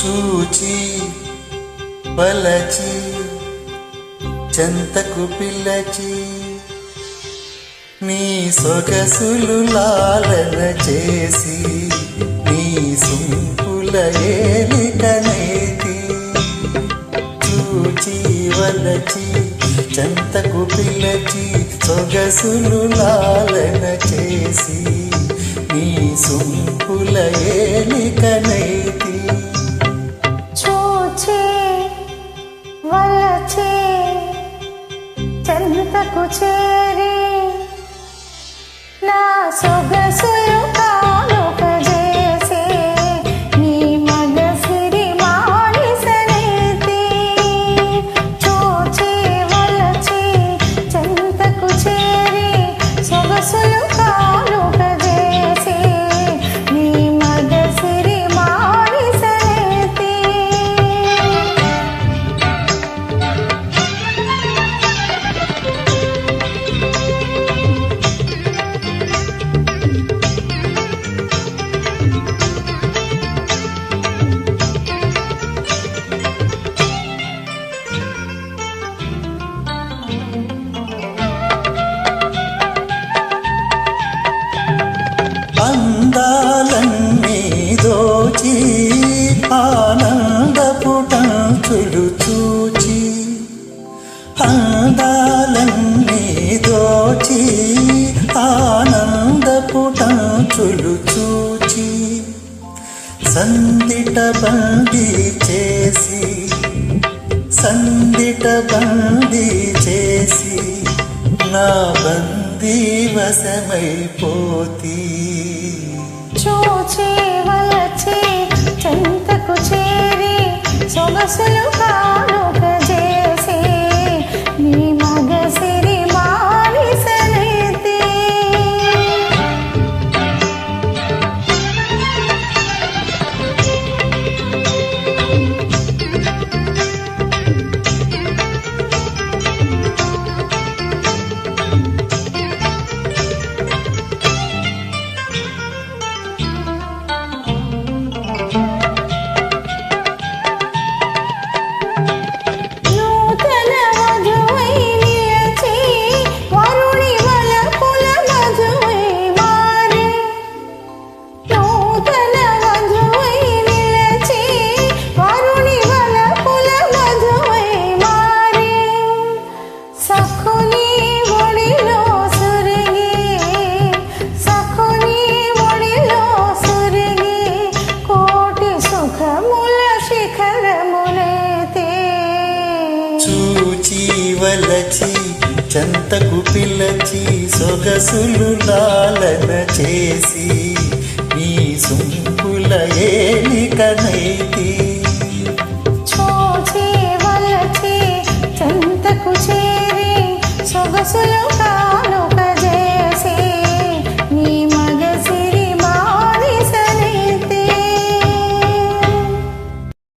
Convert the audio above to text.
చూచి పలచి చెంతకు పిల్లచి నీ సొగసులు లాలన చేసి నీ సుంపుల ఏలికనైతి చూచి వలచి చెంతకు పిల్లచి సొగసులు లాలన చేసి నీ సుంపుల ఏలికనైతి చూచి వలచి చెంతకు చేరి నా సొగసులు కానుక చేసి నీ మగసిరి మానిసనైతి చూచి వలచి చెంతకు చేరి సొగసులు కానుక చేసి నీ మగసిరి మానిసనైతి అందాలన్నీ దోచి ఆనందపు టాంచులు చూచి అందాలన్నీ దోచి ఆనందపు టాంచులు చూచి సందిట బందీ చేసి సందిట బందీ చేసి నా బందీ వశమైపోతీ చూచి వలచి చెంతకు చేరి సొగసులు కానుక చేసి నీ మగసిరి మానిసనైతి చూచి వలచి చెంతకు పిల్లచి సొగసులు లాలన చేసి నీ సుంపుల ఏలికనైతి